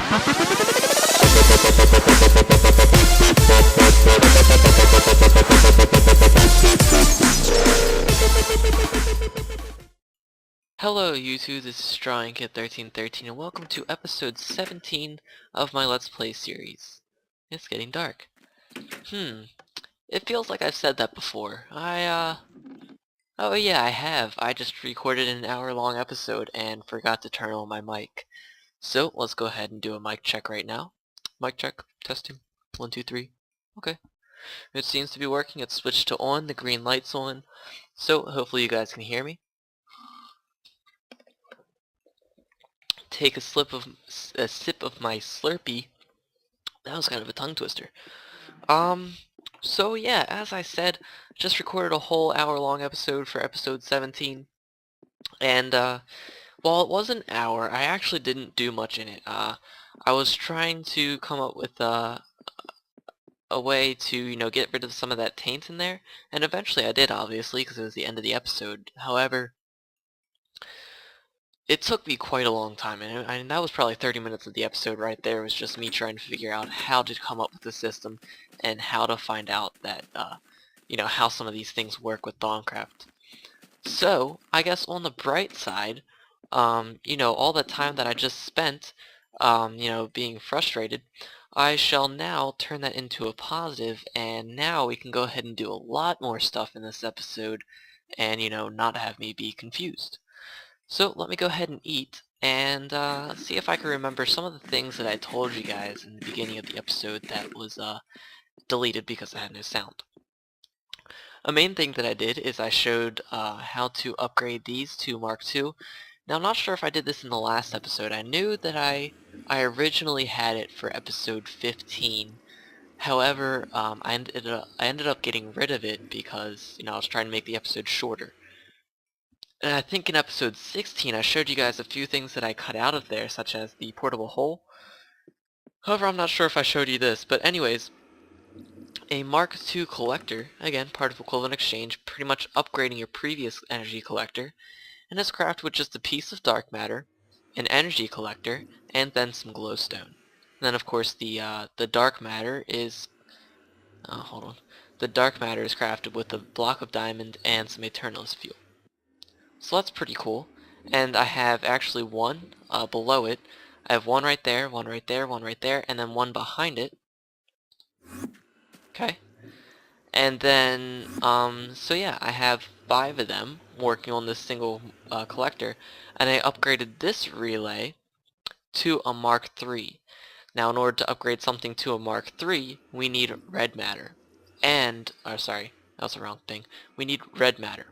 Hello YouTube, this is DrawingKid1313 and welcome to episode 17 of my Let's Play series. It's getting dark. It feels like I've said that before. Oh yeah, I have. I just recorded an hour-long episode and forgot to turn on my mic. So, let's go ahead and do a mic check right now. Mic check, testing, 1, 2, 3. Okay. It seems to be working. It's switched to on, the green light's on. So, hopefully you guys can hear me. Take a sip of my Slurpee. That was kind of a tongue twister. So yeah, as I said, just recorded a whole hour-long episode for episode 17, and while it was an hour, I actually didn't do much in it. I was trying to come up with a way to, get rid of some of that taint in there, and eventually I did, obviously, because it was the end of the episode. However, it took me quite a long time, and that was probably 30 minutes of the episode right there. It was just me trying to figure out how to come up with the system and how to find out that, how some of these things work with Thaumcraft. So, I guess on the bright side, all the time that I just spent, being frustrated, I shall now turn that into a positive, and now we can go ahead and do a lot more stuff in this episode and, not have me be confused. So let me go ahead and eat and see if I can remember some of the things that I told you guys in the beginning of the episode that was deleted because I had no sound. A main thing that I did is I showed how to upgrade these to Mark II. Now I'm not sure if I did this in the last episode. I knew that I originally had it for episode 15. However, I ended up getting rid of it because I was trying to make the episode shorter. And I think in episode 16 I showed you guys a few things that I cut out of there, such as the portable hole. However, I'm not sure if I showed you this, but anyways, a Mark II collector, again, part of Equivalent Exchange, pretty much upgrading your previous energy collector, and it's crafted with just a piece of dark matter, an energy collector, and then some glowstone. And then of course the dark matter is, the dark matter is crafted with a block of diamond and some Eternalist fuel. So that's pretty cool. And I have actually one below it. I have one right there, one right there, one right there, and then one behind it. Okay. And then, so yeah, I have 5 of them working on this single collector. And I upgraded this relay to a Mark III. Now, in order to upgrade something to a Mark III, we need red matter. And, sorry, that was the wrong thing. We need red matter.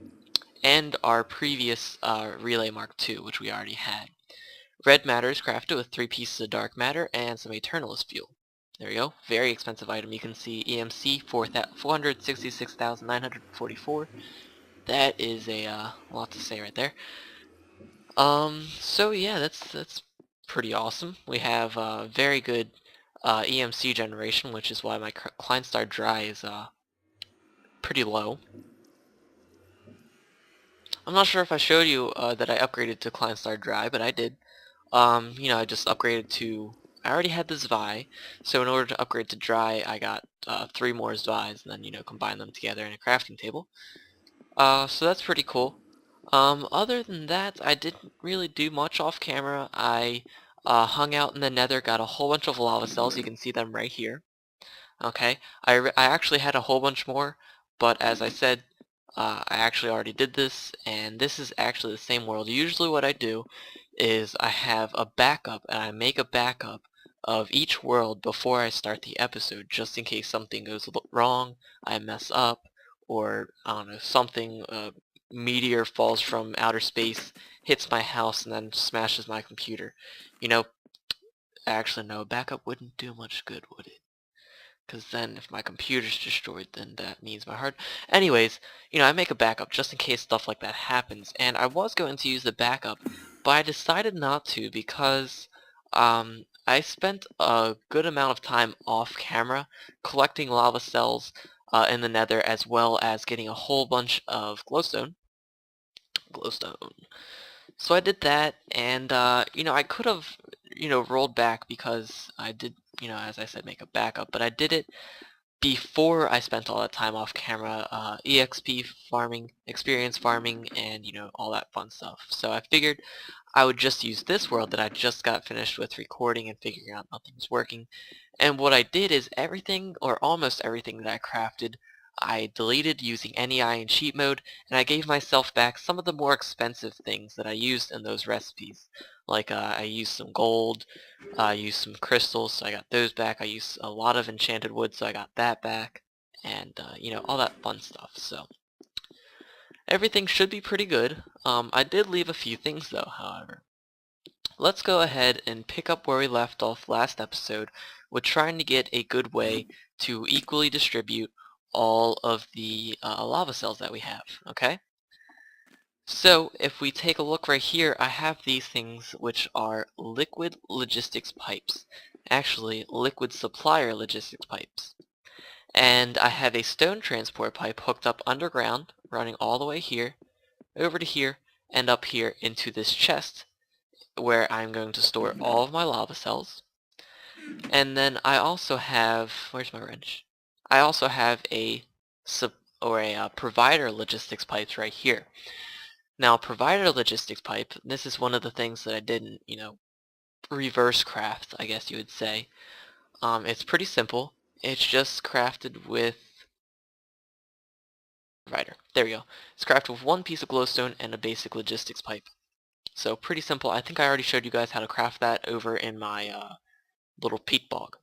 And our previous relay Mark II, which we already had. Red matter is crafted with 3 pieces of dark matter and some Eternalist fuel. There we go. Very expensive item. You can see EMC 466,944. That is a lot to say right there. So yeah, that's pretty awesome. We have very good EMC generation, which is why my client star dry is pretty low. I'm not sure if I showed you that I upgraded to Client Star Dry, but I did. I just upgraded to... I already had the Zwei, so in order to upgrade to Dry, I got 3 more Zweis, and then, combine them together in a crafting table. So that's pretty cool. Other than that, I didn't really do much off camera. I hung out in the Nether, got a whole bunch of lava cells. You can see them right here. Okay, I actually had a whole bunch more, but as I said, I actually already did this, and this is actually the same world. Usually what I do is I have a backup, and I make a backup of each world before I start the episode, just in case something goes wrong, I mess up, or, I don't know, something, meteor falls from outer space, hits my house, and then smashes my computer. Actually no, a backup wouldn't do much good, would it? Because then if my computer's destroyed, then that means my hard... Anyways, I make a backup just in case stuff like that happens. And I was going to use the backup, but I decided not to because I spent a good amount of time off camera collecting lava cells in the Nether, as well as getting a whole bunch of glowstone. So I did that, and I could have rolled back because I did, as I said, make a backup, but I did it before I spent all that time off camera, EXP farming, experience farming, and all that fun stuff. So I figured I would just use this world that I just got finished with recording and figuring out nothing was working. And what I did is everything, or almost everything that I crafted, I deleted using NEI in cheat mode, and I gave myself back some of the more expensive things that I used in those recipes. Like I used some gold, I used some crystals, so I got those back. I used a lot of enchanted wood, so I got that back, and all that fun stuff. So everything should be pretty good. I did leave a few things though, however. Let's go ahead and pick up where we left off last episode with trying to get a good way to equally distribute all of the lava cells that we have, okay? So if we take a look right here, I have these things which are liquid logistics pipes. Actually, liquid supplier logistics pipes. And I have a stone transport pipe hooked up underground, running all the way here, over to here, and up here into this chest, where I'm going to store all of my lava cells. And then I also have, where's my wrench? I also have a provider logistics pipes right here. Now, provider logistics pipe, this is one of the things that I didn't, reverse craft, I guess you would say. It's pretty simple. It's just crafted with provider. There we go. It's crafted with one piece of glowstone and a basic logistics pipe. So pretty simple. I think I already showed you guys how to craft that over in my little peat bog.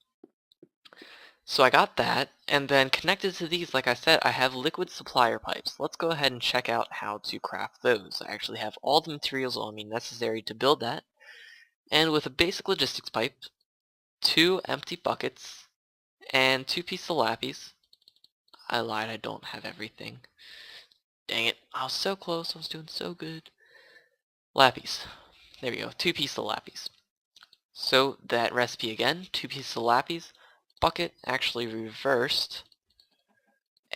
So I got that, and then connected to these, like I said, I have liquid supplier pipes. Let's go ahead and check out how to craft those. I actually have all the materials on me necessary to build that. And with a basic logistics pipe, 2 empty buckets, and 2 pieces of lapis. I lied, I don't have everything. Dang it, I was so close, I was doing so good. Lapis. There we go, 2 pieces of lapis. So that recipe again, 2 pieces of lapis, bucket actually reversed,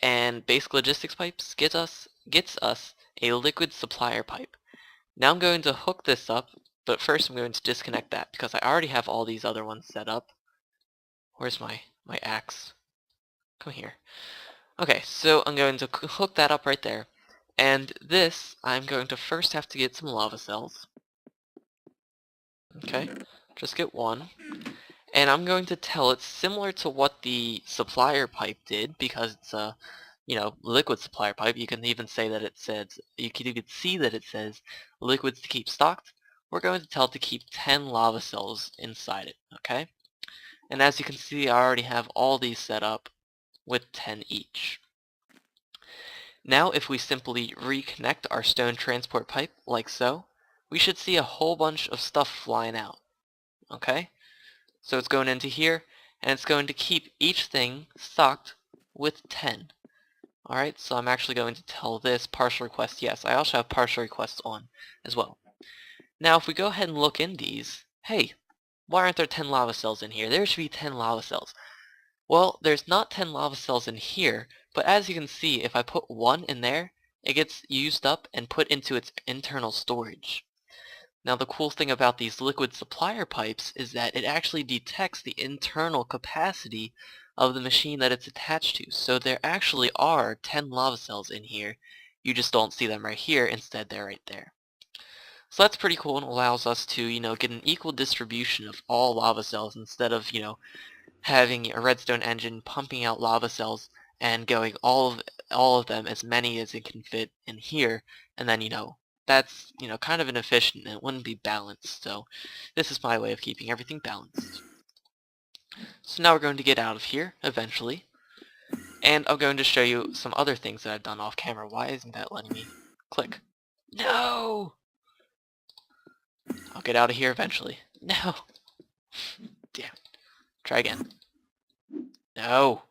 and basic logistics pipes gets us a liquid supplier pipe. Now I'm going to hook this up, but first I'm going to disconnect that because I already have all these other ones set up. Where's my axe? Come here. Okay, so I'm going to hook that up right there. And this, I'm going to first have to get some lava cells. Okay, just get one. And I'm going to tell it similar to what the supplier pipe did, because it's a, liquid supplier pipe. You can even say that it says, you can see that it says liquids to keep stocked. We're going to tell it to keep 10 lava cells inside it, okay? And as you can see, I already have all these set up with 10 each. Now if we simply reconnect our stone transport pipe, like so, we should see a whole bunch of stuff flying out, okay? So it's going into here, and it's going to keep each thing stocked with 10. Alright, so I'm actually going to tell this partial request yes. I also have partial requests on as well. Now if we go ahead and look in these, hey, why aren't there 10 lava cells in here? There should be 10 lava cells. Well, there's not 10 lava cells in here, but as you can see, if I put one in there, it gets used up and put into its internal storage. Now the cool thing about these liquid supplier pipes is that it actually detects the internal capacity of the machine that it's attached to. So there actually are 10 lava cells in here. You just don't see them right here, instead they're right there. So that's pretty cool and allows us to, get an equal distribution of all lava cells instead of, having a redstone engine pumping out lava cells and going all of them, as many as it can fit in here, and then that's kind of inefficient and it wouldn't be balanced. So this is my way of keeping everything balanced. So now we're going to get out of here eventually, and I'm going to show you some other things that I've done off camera. Why isn't that letting me click? No! I'll get out of here eventually. No! Damn. Try again. No!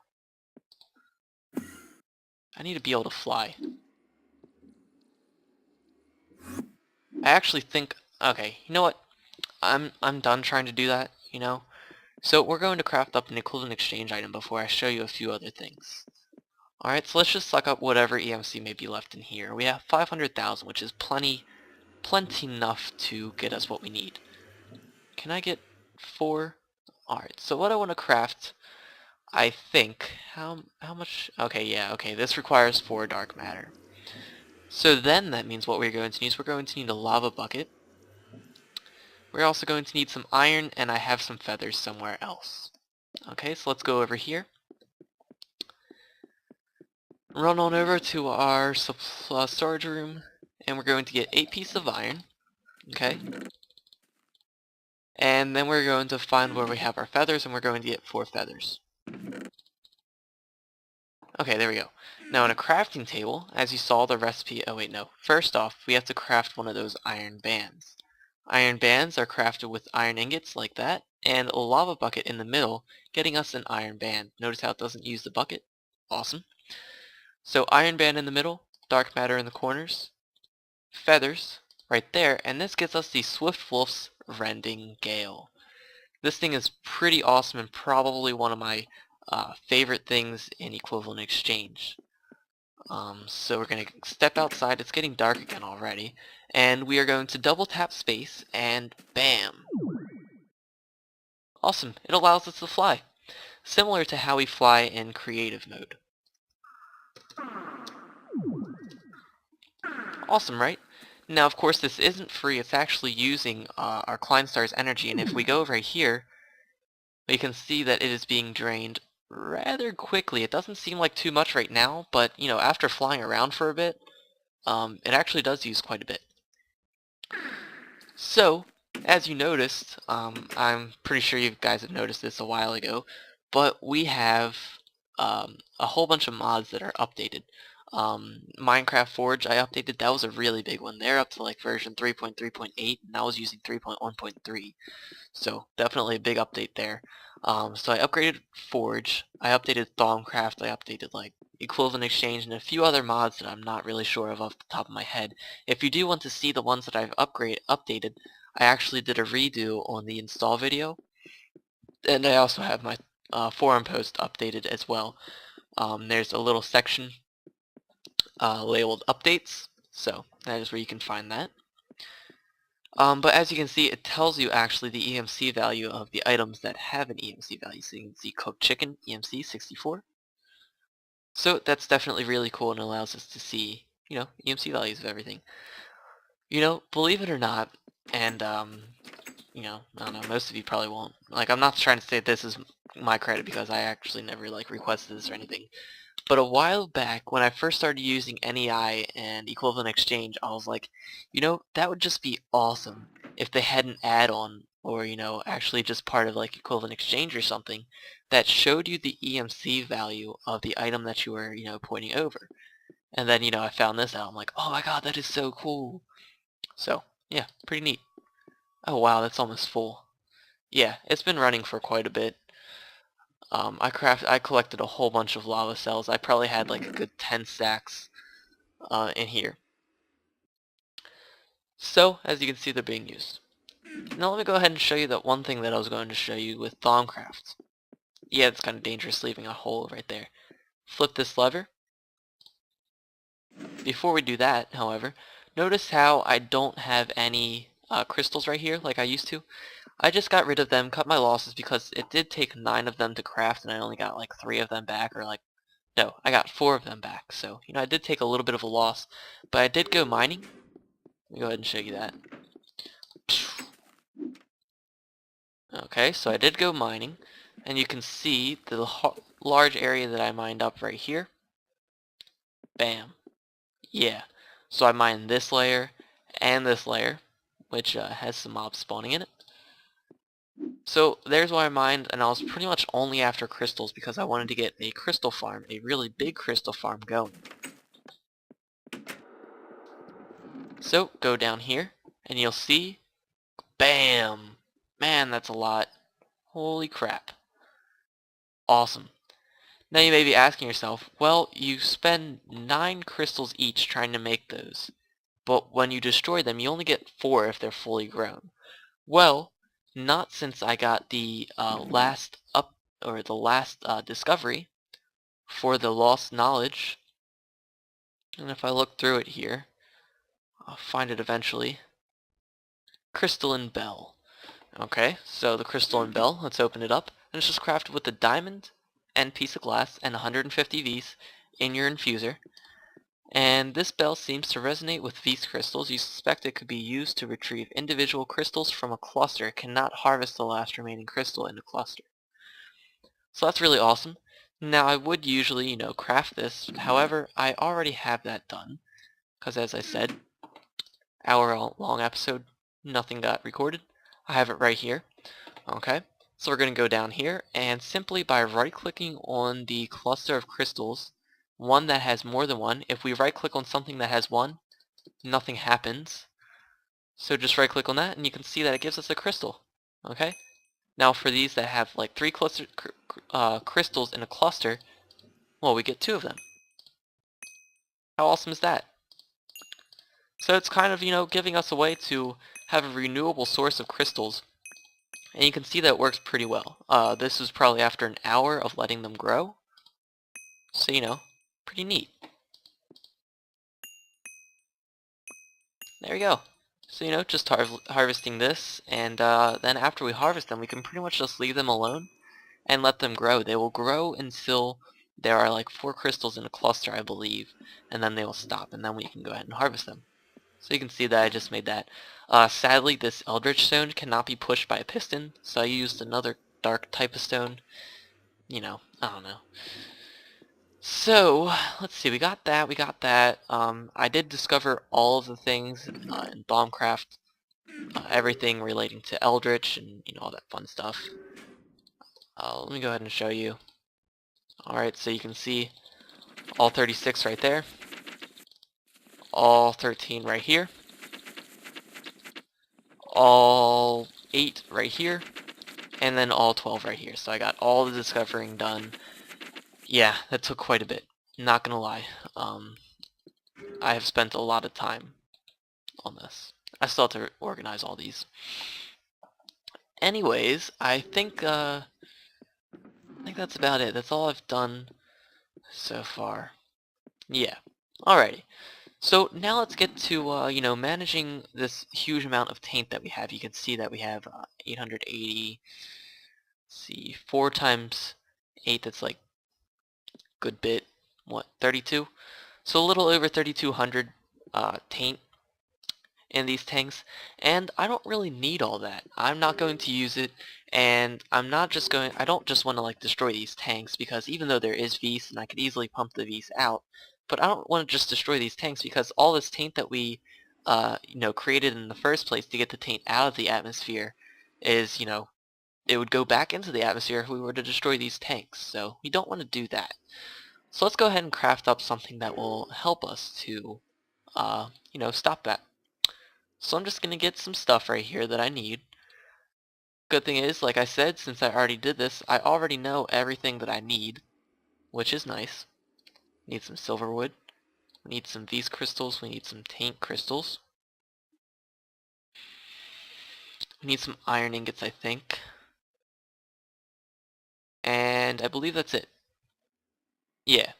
I need to be able to fly. I actually think, okay, you know what? I'm done trying to do that, So we're going to craft up an equivalent exchange item before I show you a few other things. Alright, so let's just suck up whatever EMC may be left in here. We have 500,000, which is plenty enough to get us what we need. Can I get 4. Alright, so what I want to craft, I think, how much, okay, yeah, okay, this requires 4 dark matter. So then that means what we're going to need is we're going to need a lava bucket. We're also going to need some iron, and I have some feathers somewhere else. Okay, so let's go over here. Run on over to our storage room, and we're going to get 8 pieces of iron. Okay. And then we're going to find where we have our feathers, and we're going to get 4 feathers. Okay, there we go. Now in a crafting table, as you saw the recipe, oh wait, no. First off, we have to craft one of those iron bands. Iron bands are crafted with iron ingots like that, and a lava bucket in the middle, getting us an iron band. Notice how it doesn't use the bucket? Awesome. So iron band in the middle, dark matter in the corners, feathers right there, and this gets us the Swift Wolf's Rending Gale. This thing is pretty awesome and probably one of my favorite things in equivalent exchange. So we're going to step outside. It's getting dark again already. And we are going to double tap space and bam. Awesome. It allows us to fly. Similar to how we fly in creative mode. Awesome, right? Now, of course, this isn't free. It's actually using our Kleinstar's energy. And if we go over here, we can see that it is being drained rather quickly. It doesn't seem like too much right now, but, you know, after flying around for a bit, it actually does use quite a bit. So, as you noticed, I'm pretty sure you guys have noticed this a while ago, but we have a whole bunch of mods that are updated. Minecraft Forge I updated, that was a really big one. They're up to like version 3.3.8, and I was using 3.1.3. So definitely a big update there. So I upgraded Forge, I updated Thaumcraft, I updated like Equivalent Exchange, and a few other mods that I'm not really sure of off the top of my head. If you do want to see the ones that I've updated, I actually did a redo on the install video, and I also have my forum post updated as well. There's a little section labeled updates, so that is where you can find that. But as you can see, it tells you actually the EMC value of the items that have an EMC value. So you can see cooked chicken, EMC 64. So that's definitely really cool and allows us to see, you know, EMC values of everything. You know, believe it or not, and you know, I don't know, most of you probably won't. Like, I'm not trying to say this is my credit because I actually never like requested this or anything. But a while back, when I first started using NEI and Equivalent Exchange, I was like, you know, that would just be awesome if they had an add-on, or, you know, actually just part of like Equivalent Exchange or something, that showed you the EMC value of the item that you were, you know, pointing over. And then, you know, I found this out. I'm like, oh my god, that is so cool. So, yeah, pretty neat. Oh wow, that's almost full. Yeah, it's been running for quite a bit. I collected a whole bunch of lava cells. I probably had like a good 10 stacks in here. So, as you can see, they're being used. Now let me go ahead and show you that one thing that I was going to show you with Thaumcraft. Yeah, it's kind of dangerous leaving a hole right there. Flip this lever. Before we do that, however, notice how I don't have any crystals right here like I used to. I just got rid of them, cut my losses, because it did take 9 of them to craft and I only got like 3 of them back, or like, no, I got 4 of them back. So, you know, I did take a little bit of a loss, but I did go mining. Let me go ahead and show you that. Okay, so I did go mining, and you can see the large area that I mined up right here. Bam. Yeah. So I mined this layer and this layer, which has some mobs spawning in it. So there's why I mined, and I was pretty much only after crystals because I wanted to get a crystal farm, a really big crystal farm going. So go down here, and you'll see, bam! Man, that's a lot. Holy crap. Awesome. Now you may be asking yourself, well, you spend 9 crystals each trying to make those, but when you destroy them, you only get 4 if they're fully grown. Well, not since I got the last discovery for the lost knowledge. And if I look through it here, I'll find it eventually. Crystalline Bell. Okay, so the crystalline bell, let's open it up. And it's just crafted with a diamond and piece of glass and 150 Vs in your infuser. And this bell seems to resonate with Vs crystals. You suspect it could be used to retrieve individual crystals from a cluster. It cannot harvest the last remaining crystal in a cluster. So that's really awesome. Now I would usually, craft this. However, I already have that done. Because as I said, hour-long episode, nothing got recorded. I have it right here. Okay, so we're going to go down here, and simply by right-clicking on the cluster of crystals, one that has more than one, if we right-click on something that has one, nothing happens. So just right-click on that, and you can see that it gives us a crystal. Okay, now for these that have like three crystals in a cluster, well, we get 2 of them. How awesome is that? So it's kind of, giving us a way to have a renewable source of crystals. And you can see that it works pretty well. This is probably after an hour of letting them grow. So, pretty neat. There we go. So, just harvesting this, and then after we harvest them, we can pretty much just leave them alone and let them grow. They will grow until there are like 4 crystals in a cluster, I believe, and then they will stop, and then we can go ahead and harvest them. So you can see that I just made that. Sadly, this eldritch stone cannot be pushed by a piston, so I used another dark type of stone. I don't know. So, let's see, we got that. I did discover all of the things in Thaumcraft, everything relating to eldritch and, all that fun stuff. Let me go ahead and show you. Alright, so you can see all 36 right there, all 13 right here, all 8 right here, and then all 12 right here. So I got all the discovering done. Yeah, that took quite a bit. Not gonna lie. I have spent a lot of time on this. I still have to organize all these. Anyways, I think that's about it. That's all I've done so far. Yeah. Alrighty. So now let's get to managing this huge amount of taint that we have. You can see that we have 880. Let's see, 4 times 8. That's like good bit. What, 32? So a little over 3,200 taint in these tanks, and I don't really need all that. I'm not going to use it, and I don't just want to like destroy these tanks, because even though there is Vis and I could easily pump the Vis out, but I don't want to just destroy these tanks, because all this taint that we created in the first place to get the taint out of the atmosphere is, it would go back into the atmosphere if we were to destroy these tanks, so we don't want to do that. So let's go ahead and craft up something that will help us to stop that. So I'm just going to get some stuff right here that I need. Good thing is, like I said, since I already did this, I already know everything that I need, which is nice. Need some silver wood. We need some Vis crystals. We need some taint crystals. We need some iron ingots, I think. And I believe that's it. Yeah.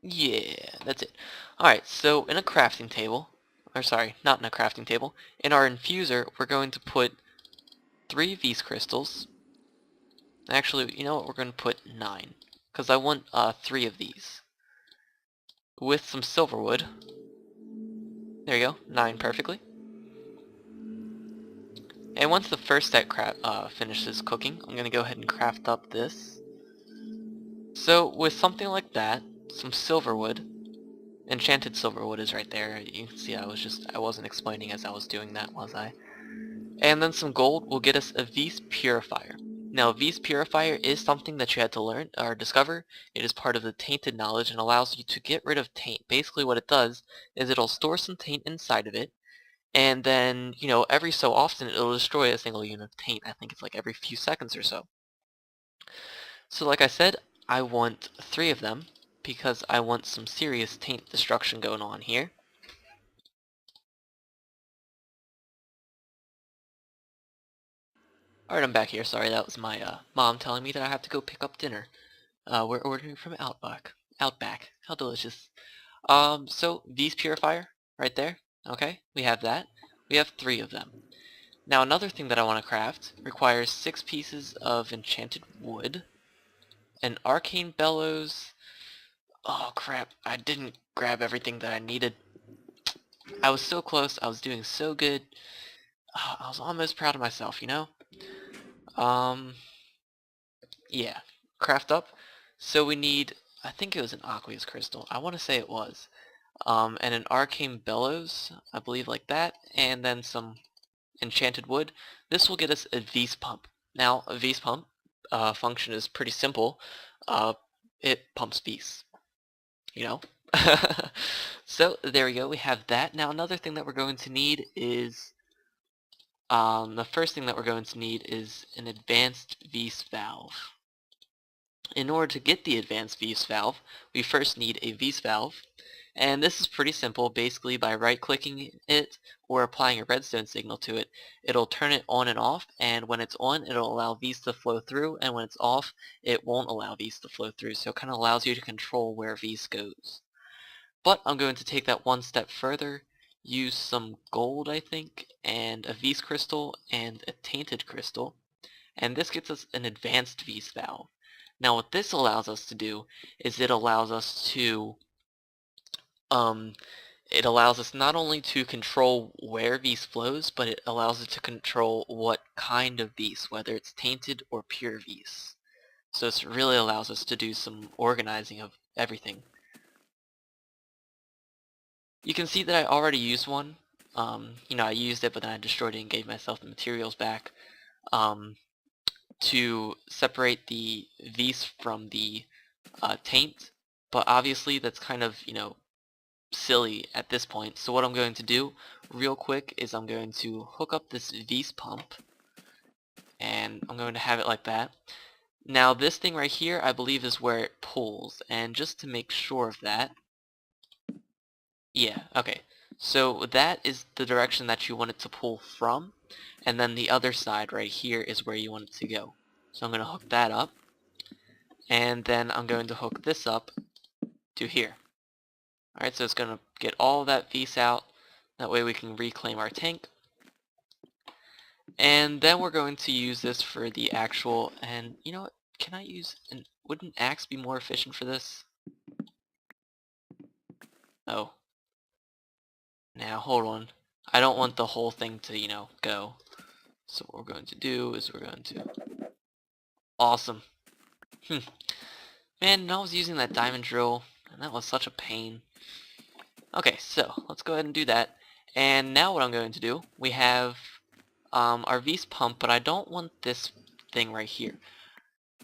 Yeah, that's it. Alright, so in a crafting table, or sorry, not in a crafting table, in our infuser, we're going to put 3 Vis crystals. Actually, you know what, we're going to put 9, because I want 3 of these. With some silver wood. There you go, 9 perfectly. And once the first set finishes cooking, I'm going to go ahead and craft up this. So with something like that, some silver wood, enchanted silver wood is right there. You can see I wasn't explaining as I was doing that, was I? And then some gold will get us a Vis purifier. Now, Vis purifier is something that you had to learn or discover. It is part of the tainted knowledge and allows you to get rid of taint. Basically what it does is it'll store some taint inside of it, and then, every so often it'll destroy a single unit of taint. I think it's like every few seconds or so. So like I said, I want 3 of them because I want some serious taint destruction going on here. Alright, I'm back here. Sorry, that was my mom telling me that I have to go pick up dinner. We're ordering from Outback. Outback. How delicious. So Vis purifier right there. Okay, we have that. We have 3 of them. Now another thing that I want to craft requires 6 pieces of enchanted wood, an arcane bellows. Oh crap, I didn't grab everything that I needed. I was so close, I was doing so good. I was almost proud of myself, you know? Um, yeah, craft up. So we need, I think it was an aqueous crystal. I want to say it was. And an arcane bellows, I believe like that, and then some enchanted wood. This will get us a Vis pump. Now, a Vis pump function is pretty simple. Uh, it pumps Vis, you know? So there we go, we have that. Now another thing that we're going to need is, the first thing that we're going to need is an advanced Vis valve. In order to get the advanced Vis valve, we first need a Vis valve, and this is pretty simple. Basically, by right-clicking it or applying a redstone signal to it, it'll turn it on and off, and when it's on, it'll allow Vis to flow through, and when it's off, it won't allow Vis to flow through, so it kind of allows you to control where Vis goes. But I'm going to take that one step further, use some gold, I think, and a Vis crystal and a tainted crystal, and this gets us an advanced Vis valve. Now what this allows us to do is it allows us not only to control where Vis flows, but it allows it to control what kind of Vis, whether it's tainted or pure Vis. So this really allows us to do some organizing of everything. You can see that I already used one. I used it, but then I destroyed it and gave myself the materials back to separate the Vis from the Taint. But obviously, that's kind of, silly at this point. So what I'm going to do real quick is I'm going to hook up this Vis pump, and I'm going to have it like that. Now this thing right here, I believe, is where it pulls, and just to make sure of that, yeah, okay. So that is the direction that you want it to pull from, and then the other side right here is where you want it to go. So I'm going to hook that up, and then I'm going to hook this up to here. Alright, so it's going to get all of that Vis out, that way we can reclaim our tank. And then we're going to use this for the actual, and you know what, can I use, would an axe be more efficient for this? Oh. Now, hold on. I don't want the whole thing to, go. So what we're going to do is we're going to... Awesome. Man, I was using that diamond drill, and that was such a pain. Okay, so let's go ahead and do that. And now what I'm going to do, we have our Vis pump, but I don't want this thing right here.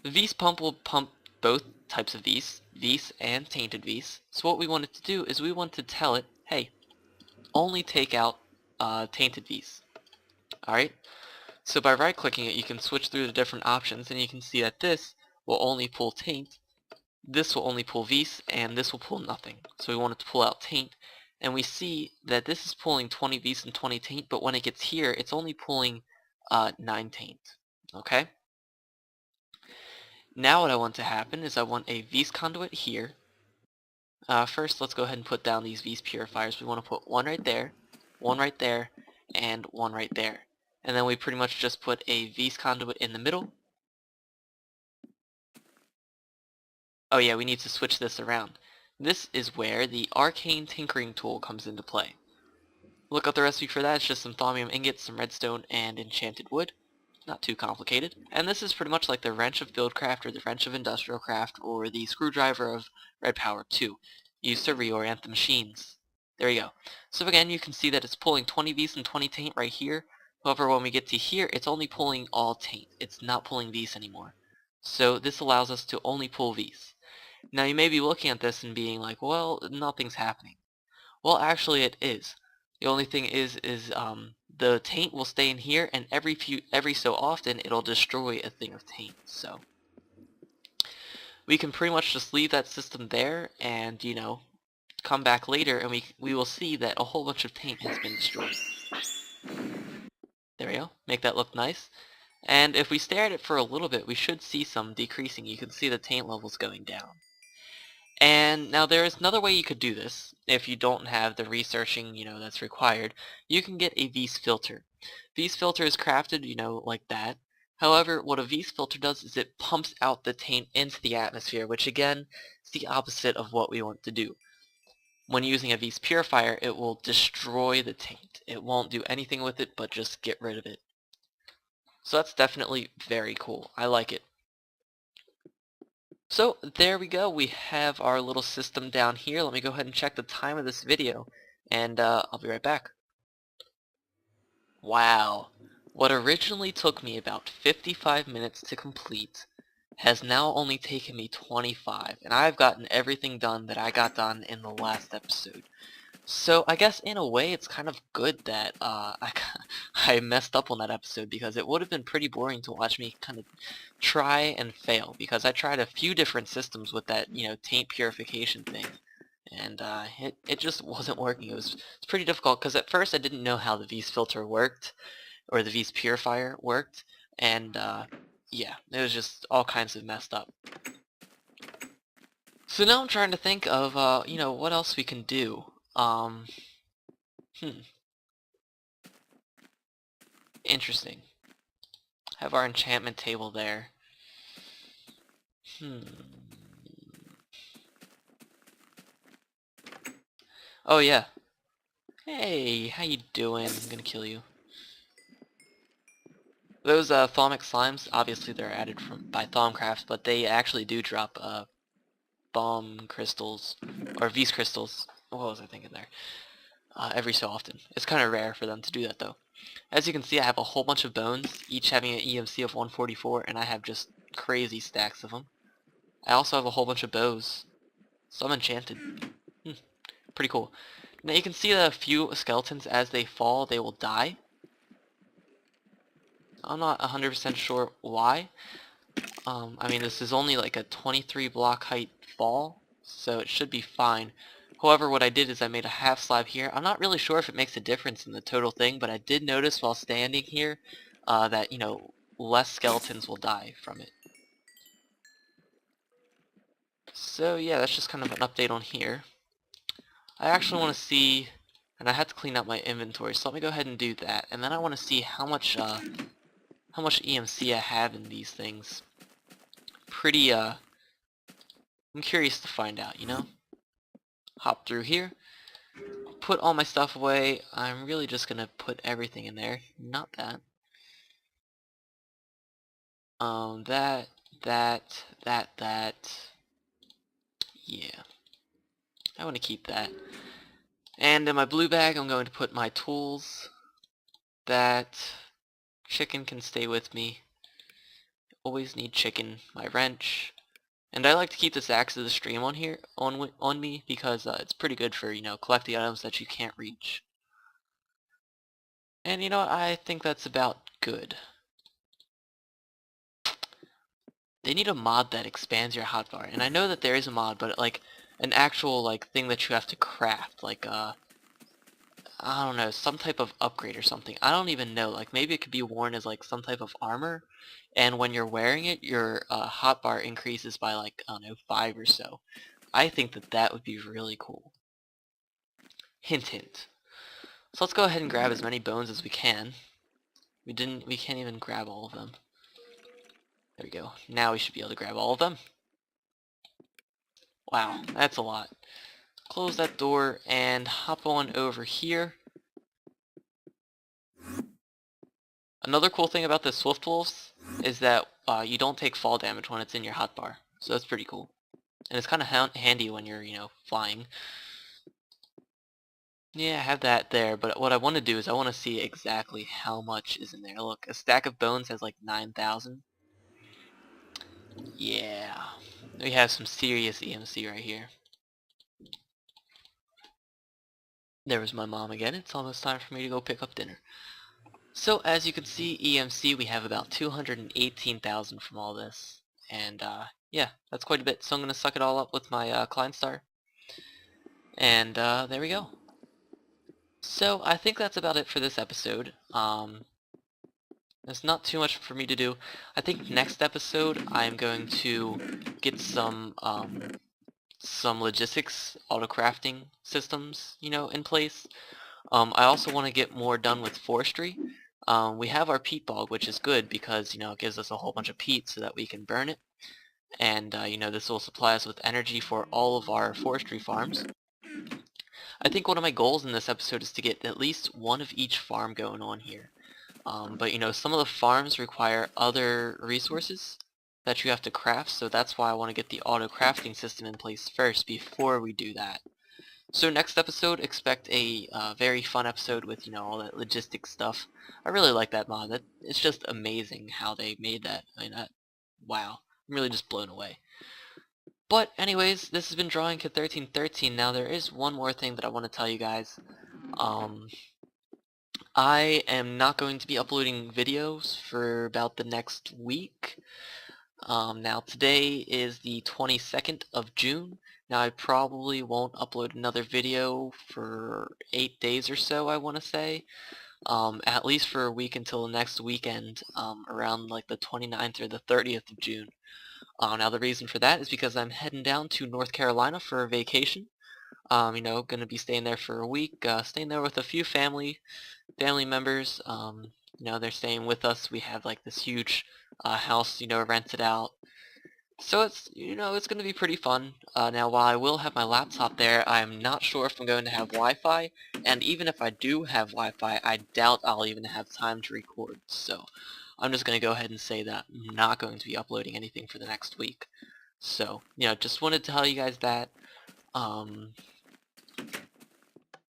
The Vis pump will pump both types of Vis and Tainted Vis. So what we want it to do is we want to tell it, hey, only take out Tainted Vis. Alright? So by right-clicking it, you can switch through the different options, and you can see that this will only pull Taint, this will only pull Vis, and this will pull nothing. So we want it to pull out Taint, and we see that this is pulling 20 Vis and 20 Taint, but when it gets here, it's only pulling 9 Taint. Okay? Now what I want to happen is I want a Vis conduit here. First, let's go ahead and put down these Vis purifiers. We want to put one right there, and one right there. And then we pretty much just put a Vis conduit in the middle. Oh yeah, we need to switch this around. This is where the arcane tinkering tool comes into play. Look up the recipe for that. It's just some thaumium ingots, some redstone, and enchanted wood. Not too complicated. And this is pretty much like the wrench of Buildcraft or the wrench of Industrial Craft or the screwdriver of Red Power 2, used to reorient the machines. There you go. So again, you can see that it's pulling 20 Vis and 20 Taint right here. However, when we get to here, it's only pulling all Taint. It's not pulling Vis anymore. So this allows us to only pull Vis. Now you may be looking at this and being like, well, nothing's happening. Well, actually it is. The only thing is the Taint will stay in here, and every so often it'll destroy a thing of Taint. So we can pretty much just leave that system there, and come back later, and we will see that a whole bunch of Taint has been destroyed. There we go. Make that look nice. And if we stare at it for a little bit, we should see some decreasing. You can see the Taint levels going down. And now there is another way you could do this. If you don't have the researching, that's required, you can get a Vis filter. Vis filter is crafted, like that. However, what a Vis filter does is it pumps out the taint into the atmosphere, which again is the opposite of what we want to do. When using a Vis purifier, it will destroy the taint. It won't do anything with it but just get rid of it. So that's definitely very cool. I like it. So there we go. We have our little system down here. Let me go ahead and check the time of this video, and I'll be right back. Wow. What originally took me about 55 minutes to complete has now only taken me 25, and I've gotten everything done that I got done in the last episode. So I guess in a way it's kind of good that I messed up on that episode, because it would have been pretty boring to watch me kind of try and fail, because I tried a few different systems with that taint purification thing, and it just wasn't working. It's pretty difficult, because at first I didn't know how the Vis filter worked, or the Vis purifier worked, and yeah, it was just all kinds of messed up. So now I'm trying to think of what else we can do. Interesting. Have our enchantment table there. Oh yeah. Hey, how you doing? I'm gonna kill you. Those thaumic slimes, obviously they're added by Thaumcraft, but they actually do drop bomb crystals, or Vis crystals. What was I thinking there? Every so often. It's kind of rare for them to do that though. As you can see, I have a whole bunch of bones, each having an EMC of 144, and I have just crazy stacks of them. I also have a whole bunch of bows, so I'm enchanted. Pretty cool. Now you can see that a few skeletons, as they fall, they will die. I'm not 100% sure why. I mean, this is only like a 23 block height fall, so it should be fine. However, what I did is I made a half slab here. I'm not really sure if it makes a difference in the total thing, but I did notice while standing here that, less skeletons will die from it. So yeah, that's just kind of an update on here. I actually want to see, and I had to clean up my inventory, so let me go ahead and do that. And then I want to see how much EMC I have in these things. I'm curious to find out, Hop through here, put all my stuff away. I'm really just gonna put everything in there, not that. That. Yeah. I want to keep that. And in my blue bag, I'm going to put my tools. That chicken can stay with me. Always need chicken. My wrench. And I like to keep this axe of the stream on here, on me, because it's pretty good for, collecting items that you can't reach. And you know what, I think that's about good. They need a mod that expands your hotbar, and I know that there is a mod, but like an actual thing that you have to craft, like I don't know, some type of upgrade or something. I don't even know, like maybe it could be worn as like some type of armor, and when you're wearing it, your hotbar increases by like, I don't know, 5 or so. I think that would be really cool. Hint hint. So let's go ahead and grab as many bones as we can. We can't even grab all of them. There we go. Now we should be able to grab all of them. Wow, that's a lot. Close that door and hop on over here. Another cool thing about the Swift Wolves is that you don't take fall damage when it's in your hotbar. So that's pretty cool. And it's kind of handy when you're, flying. Yeah, I have that there, but what I want to do is I want to see exactly how much is in there. Look, a stack of bones has like 9,000. Yeah, we have some serious EMC right here. There was my mom again. It's almost time for me to go pick up dinner. So as you can see, EMC, we have about 218,000 from all this. And yeah, that's quite a bit. So I'm going to suck it all up with my Kleinstar. And there we go. So I think that's about it for this episode. There's not too much for me to do. I think next episode I'm going to get some logistics auto crafting systems, in place. I also want to get more done with forestry. We have our peat bog, which is good because, it gives us a whole bunch of peat so that we can burn it. And, this will supply us with energy for all of our forestry farms. I think one of my goals in this episode is to get at least one of each farm going on here. But some of the farms require other resources that you have to craft, so that's why I want to get the auto crafting system in place first before we do that. So next episode, expect a very fun episode with all that logistic stuff. I really like that mod. It's just amazing how they made that. Wow, I'm really just blown away. But anyways, this has been Drawing Kid 1313. Now there is one more thing that I want to tell you guys. I am not going to be uploading videos for about the next week. Now today is the 22nd of June. Now I probably won't upload another video for 8 days or so, I want to say. At least for a week until next weekend, around like the 29th or the 30th of June. Now the reason for that is because I'm heading down to North Carolina for a vacation. Gonna be staying there for a week, staying there with a few family members. They're staying with us. We have like this huge house, rented out. So it's going to be pretty fun. Now, while I will have my laptop there, I'm not sure if I'm going to have Wi-Fi, and even if I do have Wi-Fi, I doubt I'll even have time to record. So I'm just going to go ahead and say that I'm not going to be uploading anything for the next week. So, just wanted to tell you guys that.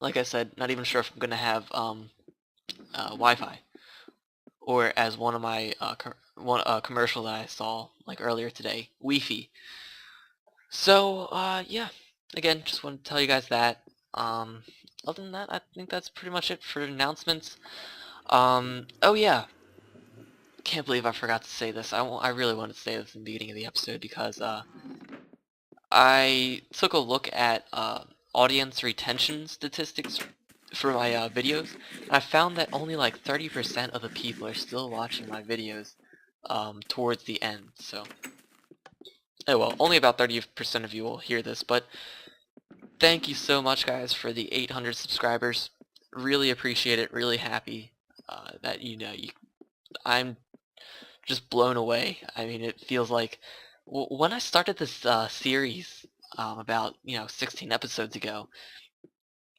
Like I said, not even sure if I'm going to have Wi-Fi, or as one of my commercial that I saw like earlier today, Wi-Fi. So yeah, again, just wanted to tell you guys that. Other than that, I think that's pretty much it for announcements. Oh yeah, can't believe I forgot to say this. I really wanted to say this in the beginning of the episode because I took a look at audience retention statistics for my videos, and I found that only like 30% of the people are still watching my videos towards the end. So, oh well, only about 30% of you will hear this, but thank you so much, guys, for the 800 subscribers. Really appreciate it. Really happy that I'm just blown away. I mean, it feels like when I started this series about 16 episodes ago,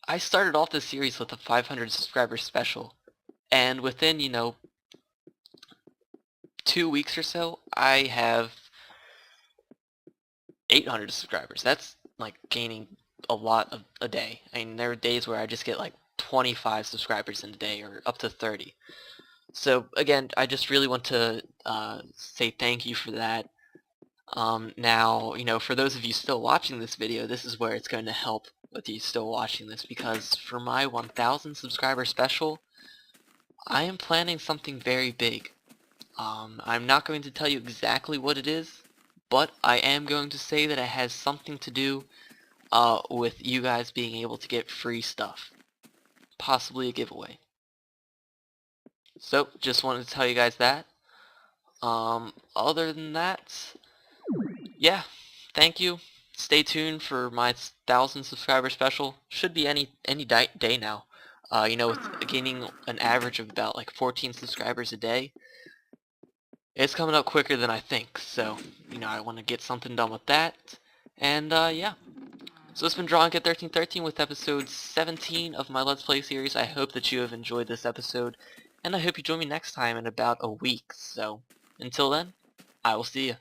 I started off this series with a 500 subscriber special, and within 2 weeks or so, I have 800 subscribers. That's like gaining a lot of a day. I mean, there are days where I just get like 25 subscribers in a day, or up to 30. So again, I just really want to say thank you for that. Now, for those of you still watching this video, this is where it's going to help with you still watching this, because for my 1000 subscriber special, I am planning something very big. I'm not going to tell you exactly what it is, but I am going to say that it has something to do with you guys being able to get free stuff. Possibly a giveaway. So, just wanted to tell you guys that. Other than that, yeah, thank you. Stay tuned for my 1000 subscriber special. Should be any day now. With gaining an average of about like 14 subscribers a day, it's coming up quicker than I think. So, I want to get something done with that. And yeah. So it's been Drawing Kid 1313 with episode 17 of my Let's Play series. I hope that you have enjoyed this episode, and I hope you join me next time in about a week. So, until then, I will see you.